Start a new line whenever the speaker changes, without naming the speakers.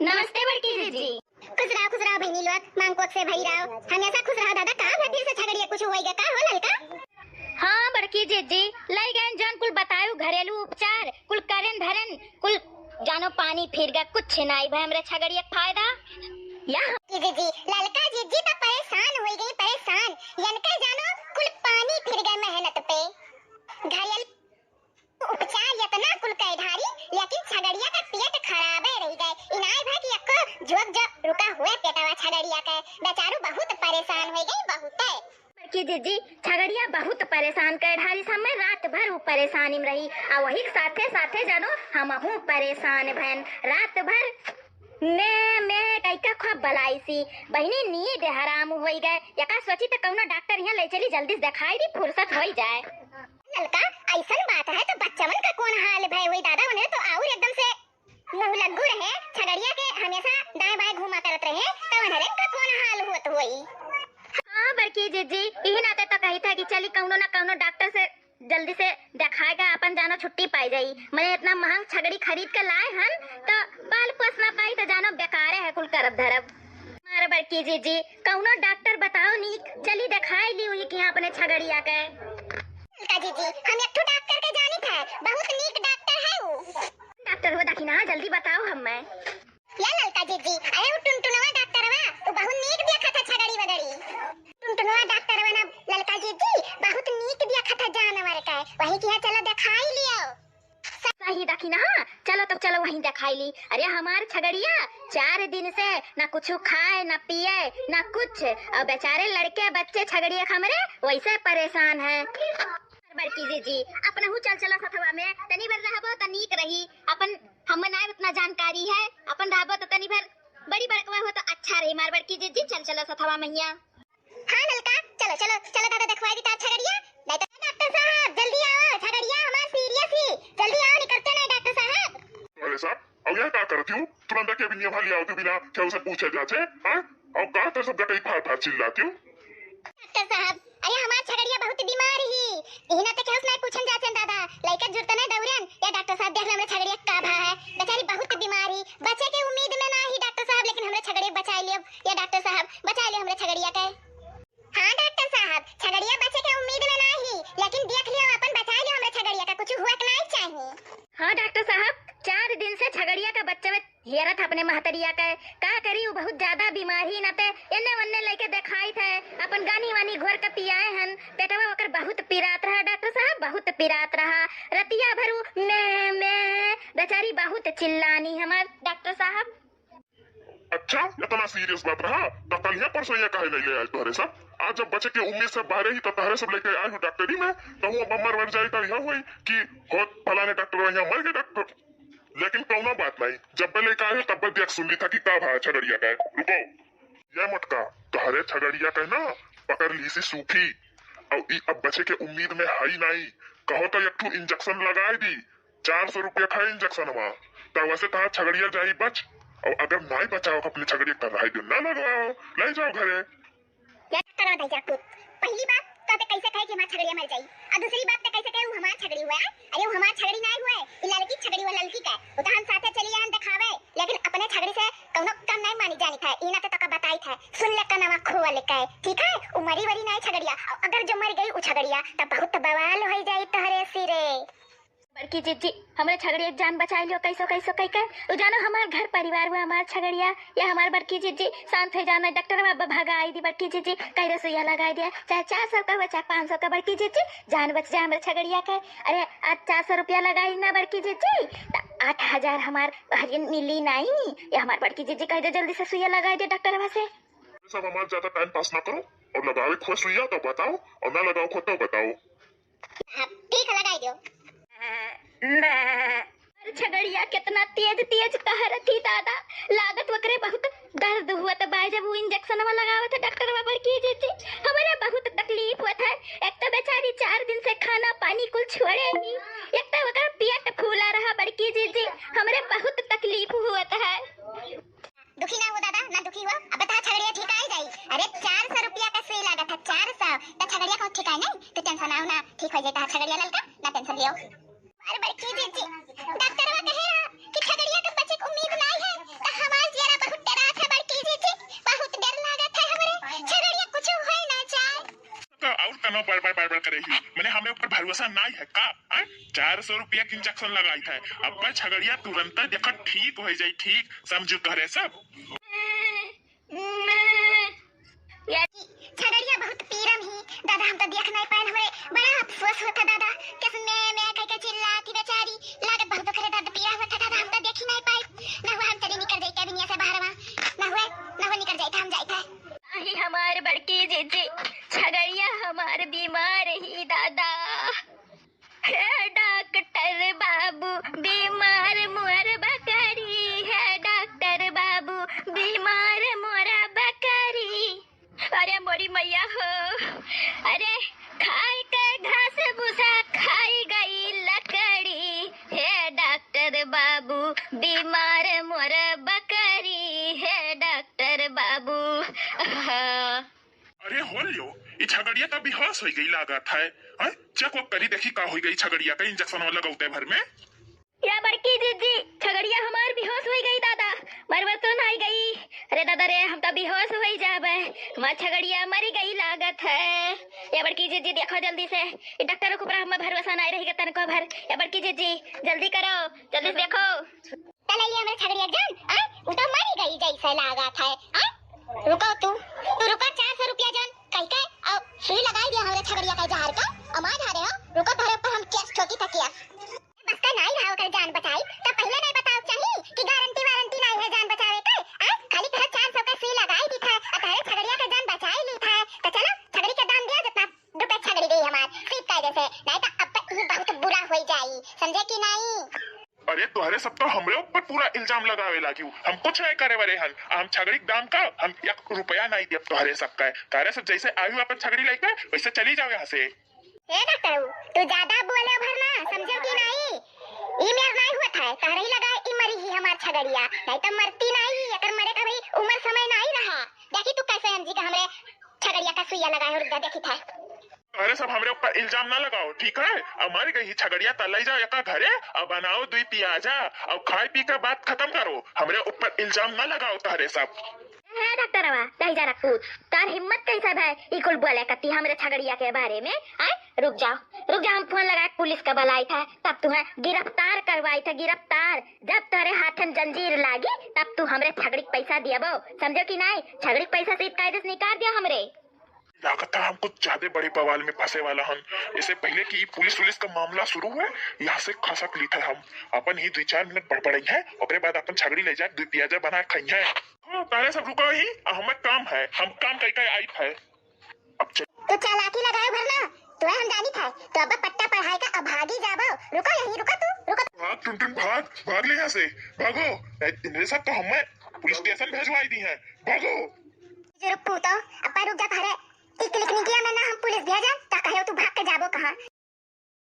नमस्ते बड़की जीजी।
खुश रहो बहनी लोग, मांग कोक से भई रहो, हमेशा खुश रहो दादा। का फिर से झगड़िया कुछ होएगा का हो ललका?
हाँ बड़की जीजी, लई गए जौन कुल बतायो घरेलू उपचार कुल करन धरन कुल जानो पानी फिर गया कुछ नहीं भाई हमरे झगड़िया फायदा या
जीजी ललका जीजी तो परेशान हो गई, परेशान यनका जानो कुल पानी फिर गए मेहनत पे। घरेलू उपचार इतना कुल कई ढारी, लेकिन झगड़िया का पेट खराब है रह गए। इनाय भाई की अक्को जोक जो रुका हुआ पेटवा झगड़िया का, बेचारू बहुत परेशान हो गई, बहुत है।
बड़की जीजी झगड़िया बहुत परेशान कर ढारी, समय रात भर वो परेशानी में रही और वही साथे साथे जानो हमहू परेशान भैन रात भर मैं कैका खूब बलाई सी बहनी नींद हराम हो गए। यका सोची तो कौनो डॉक्टर यहाँ ले चली जल्दी से दिखाई दी फुर्सत हो जाए।
ललका ऐसा बात है तो बच्चवन का कौन हाल भाई हुई दादा, उन्हें तो और एकदम से मुंह लग्गू रहे, झगड़िया के हमेशा दाएं बाएं घुमा करत रहे, तो उन्हें का कौन हाल होत हुई।
हाँ बड़की जीजी यही नाते तो कही था कि चली कौनो ना कौनो डॉक्टर से जल्दी से दिखाएगा अपन जानो छुट्टी पाई जाई। मैंने इतना महंग छगड़ी खरीद के लाए हन तो बाल पोस ना पाई तो जानो बेकार है कुल करब धरब। मारे बड़की जीजी कौनो डॉक्टर बताओ नी चली दिखाई ली हुई कि यहाँ अपने छगड़िया के।
ललका जीजी हम एक डॉक्टर के जानी था, बहुत नीक डॉक्टर है वो।
डॉक्टर हो दखिना जल्दी बताओ हम मैं
या ललका जीजी अरे वो टुनटुनवा डॉक्टर वा वो बहुत नीक देखा था छगड़ी वगड़ी। टुनटुनवा डॉक्टर वा ना ललका जीजी बहुत नीक देखा था जानवर का, वही किया चलो दिखाई लियो।
सही दखिना हाँ चलो तो चलो वहीं दिखाई ली। अरे हमारे छगड़िया 4 दिन से ना कुछ खाए ना पिए ना कुछ, और बेचारे लड़के बच्चे छगड़िया खमरे वैसे परेशान है। बड़की जीजी अपना हूँ चल चलो सथवा में तनी भर रहबो त नीक रही, अपन हम ना उतना जानकारी है, अपन रहबो तो तनी भर बड़ी बड़कवा हो तो अच्छा रही। मार बड़की जीजी चल चलो सथवा मैया।
हाँ ललका चलो चलो चलो दादा दिखवाई दी तार छगड़िया। नहीं तो डॉक्टर साहब जल्दी आओ, छगड़िया हमार सीरियस ही, जल्दी आओ निकलते नहीं डॉक्टर साहब।
अरे साहब अब यह क्या करती हूँ, तुरंत के भी भाली आओ बिना क्या उसे पूछे जाते हाँ और का तो सब कहीं फाड़ फाड़ चिल्लाती हूँ।
डॉक्टर साहब अरे हमार छगड़िया बहुत बीमार ही, इना तक केहू नहीं पूछन जाचन दादा, लइका जुरत नहीं दौड़न या डॉक्टर साहब देख ले हमरे छगड़िया का भा है, बेचारी बहुत बीमार ही, बचे के उम्मीद में ना ही डॉक्टर साहब, लेकिन हमरे छगड़िया बचा लियो या डॉक्टर साहब बचा लियो हमरे छगड़िया के। हाँ डॉक्टर साहब छगड़िया बचे के उम्मीद में ना ही, लेकिन देख लियो अपन बचा लियो हमरे छगड़िया का, कुछ हुआ नहीं चाहिए।
हाँ डॉक्टर साहब 4 दिन से छगड़िया का बच्चा में हेरत अपने महतरिया का करी वो बहुत ज्यादा बीमारी न ते एने वन्ने लेके दिखाई थे, अपन गानी वानी घोर के पियाए हन, पेटवा ओकर बहुत पीरात रहा डॉक्टर साहब, बहुत पीरात रहा, रतिया भरू मैं बेचारी बहुत चिल्लानी हमार डॉक्टर साहब।
अच्छा इतना सीरियस बात रहा तो कल यहाँ परसों यहाँ कहे नहीं ले आए तुम्हारे साथ, आज जब बच्चे की उम्मीद से बाहर ही तो तहरे सब लेके आए हूँ डॉक्टरी में, तो वो मर जाए तो यहाँ हुई कि हो फलाने डॉक्टर यहाँ मर गए डॉक्टर, लेकिन कौनो बात नहीं, जब मैं लेकर आए तब देख सुन ली था कि का भाई छगड़िया का रुको यह मटका तहरे छगड़िया का ना पकड़ ली सी सूखी और अब बच्चे के उम्मीद में है नहीं, कहो तो एक इंजेक्शन लगाई दी 400 रुपया खाए इंजेक्शन वहाँ तो वैसे कहा छगड़िया जाई बच, और अगर नहीं बचाओ अपने छगड़िया का रहा दिन ना लगाओ ले जाओ घरे।
क्या करवा दे जाकू, पहली बात तो कैसे कहे कि हमार छगड़िया मर जाई, और दूसरी बात तो कैसे कहे वो हमार छगड़ी हुआ, अरे वो हमार छगड़ी नहीं हुआ, ये लड़की छगड़ी हुआ लड़की का, वो तो हम साथे चली आन दिखावे, लेकिन अपने छगड़ी से कौनो कम नहीं मानी जानी था, इना तो तक बताई था, सुन ले का नवा खोवा लेके ठीक है, वो मरी वरी नहीं छगड़िया, अगर जो मर गई वो छगड़िया तो बहुत बवाल हो जाई तहरे सिरे।
बड़की जीजी हमारे छगड़िया जान बचाई लियो कैसो कैसो कह कर, वो जानो हमार घर परिवार हुआ हमार छगड़िया या हमार बड़की जीजी शांत हो जाना, डॉक्टर बाबा भगाई दी बड़की जीजी कई रसोईया लगा दिया, चाहे 400 का हुआ चाहे 500 का बड़की जीजी जान बच जाए हमारे छगड़िया का। अरे आज 400 रुपया लगाई ना बड़की जीजी तो 8000 हमार मिली नहीं, या हमार बड़की जीजी कह दे जल्दी से सुइया लगा दे डॉक्टर बाबा से।
सब हमारे ज्यादा टाइम पास ना करो और लगावे खो सुइया तो बताओ और ना लगाओ खो तो बताओ।
ठीक है लगाई दो।
छगड़िया कितना तेज तेज कहर थी दादा, लागत वकरे बहुत दर्द हुआ था बाय जब वो इंजेक्शन में लगावा था डॉक्टर बाबा की जीजी, हमारे बहुत तकलीफ हुआ था, एक तो बेचारी 4 दिन से खाना पानी कुल छोड़ेगी, एक तो वकर पेट फूला रहा बड़की जीजी, हमारे बहुत तकलीफ हुआ था।
दुखी ना हो दादा, ना दुखी हो, अब बता छगड़िया ठीक आई जाई, अरे 400 रुपया का सुई लगा था 400 तो छगड़िया को ठीक है नहीं, तो टेंशन आओ ना ठीक हो जाता छगड़िया ललका, ना टेंशन लियो। अरे बड़की जीजी डॉक्टर कहे कि छगड़िया के बच्चे को उम्मीद नहीं है तो हमार
कनो बड़बड़ करे ही मैंने हमें ऊपर भरोसा नहीं है का 400 रुपया के इंजेक्शन लगाई है अब झगड़िया तुरंत देखो ठीक हो जाये ठीक समझू तोहरे सब
झगड़िया बहुत पीरम ही दादा हम तो देख नहीं पाए हमरे बड़ा अफसोस होता दादा कैसे मैं कह के चिल्लाती बेचारी लागत बहुत करे दादा पीरा होता दादा हम तो देख ही नहीं पाए ना हुआ हम चली निकल जाते दुनिया से बाहर ना हुआ निकल जाते हम जाते
ही हमार बड़की जीजी झगड़िया हमार बीमार ही दादा है डॉक्टर बाबू बीमार मोर बकरी है डॉक्टर बाबू बीमार मोरा बकरी अरे मोरी मैया हो अरे खाई कर घास भूसा खाई गई लकड़ी है डॉक्टर बाबू बीमार मोर बकरी है डॉक्टर बाबू
अरे हो लियो ये झगड़िया तो बेहोश हो गई लागत है चेक वो करी देखी का हो गई झगड़िया का इंजेक्शन लगाते भर में
या बड़की जीजी झगड़िया हमार बेहोश हो गई दादा मरवा तो नहीं गई अरे दादा रे हम तो बेहोश हो जाबे हमार झगड़िया मरी गई लागत है या बड़की जीजी देखो जल्दी से डॉक्टर को ऊपर हम भरोसा नहीं रहेगा तनको भर या बड़की जीजी जल्दी करो जल्दी से देखो
चलिए हमारे झगड़िया जान वो तो मरी गई जैसे लागत है रुको तू रुको 400 रुपया जान कहीं के और सुई लगाई दिया हमारे झगड़िया का जहर का अमाज आ रहे हो रुको धरे पर हम केस ठोकी तकिया बस का नहीं रहा कर जान बचाई तो पहले नहीं बताओ चाहिए कि गारंटी वारंटी नहीं है जान बचावे का खाली कहा 400 का सुई लगाई दी था अतारे झगड़िया का जान बचाई ली था तो चलो झगड़ी का दाम दिया जितना रुपए झगड़ी गई हमार सीट कायदे से नहीं तो अब ही बहुत बुरा हो जाई समझे कि नहीं
अरे तुम्हारे सब तो हमरे ऊपर पूरा इल्जाम लगावे लागी हम कुछ नहीं करे वरे हम झगड़ी दाम का हम 1 रुपया नहीं दिया तुम्हारे सब का तारे सब जैसे आयु अपन झगड़ी लेके वैसे चली जाओ यहाँ से
ए डॉक्टर तू ज्यादा बोले भरना समझो कि नहीं ई मेर नहीं हुआ था तारे ही लगा ई मरी ही हमार झगड़िया नहीं तो मरती नहीं अगर मरे का भाई उम्र समय नहीं रहा देखी तू कैसे हमजी का हमरे झगड़िया का सुइया लगाए और देखी था
अरे सब हमरे ऊपर इल्जाम ना लगाओ ठीक है हमारी गई झगड़िया तलाई जाओ या घरे और बनाओ 2 पियाजा और खाए पी कर बात खत्म करो हमरे ऊपर इल्जाम ना लगाओ तारे सब
है डॉक्टर बा नहीं जा रखूत तार हिम्मत कैसा है इकुल बोले कती हमरे झगड़िया के बारे में रुक जाओ हम फोन लगा पुलिस का बुलाई था तब तुम्हें गिरफ्तार करवाई था गिरफ्तार जब तुम्हारे हाथन जंजीर लागी तब तू हमरे झगड़ी पैसा दिया समझो कि नहीं झगड़ी पैसा से कायदे से निकाल दिया हमरे
लागता हम कुछ ज्यादा बड़े बवाल में फंसे वाला हन इससे पहले कि पुलिस का मामला शुरू हुआ यहाँ से खसक ली था हम अपन ही 2-4 मिनट बड़बड़ाई है और बाद अपन झगड़ी ले जाए 2 पियाजा बना खाई है तारे सब रुको ही हमारा काम है हम काम कई आई है अब
तो चालाकी लगाए भरना तो हम जानी था तो अब पट्टा पढ़ाई का अभागी जाबो रुको यहीं रुको तू रुको
भाग टुनटुन भाग ले यहाँ से भागो इनरे सब तो हमें पुलिस स्टेशन भेजवाई दी है भागो
रुक तो अपा रुक जा घरे टिक लिखने किया मैं ना हम पुलिस भेजा ता कहे तू भाग के जाबो कहां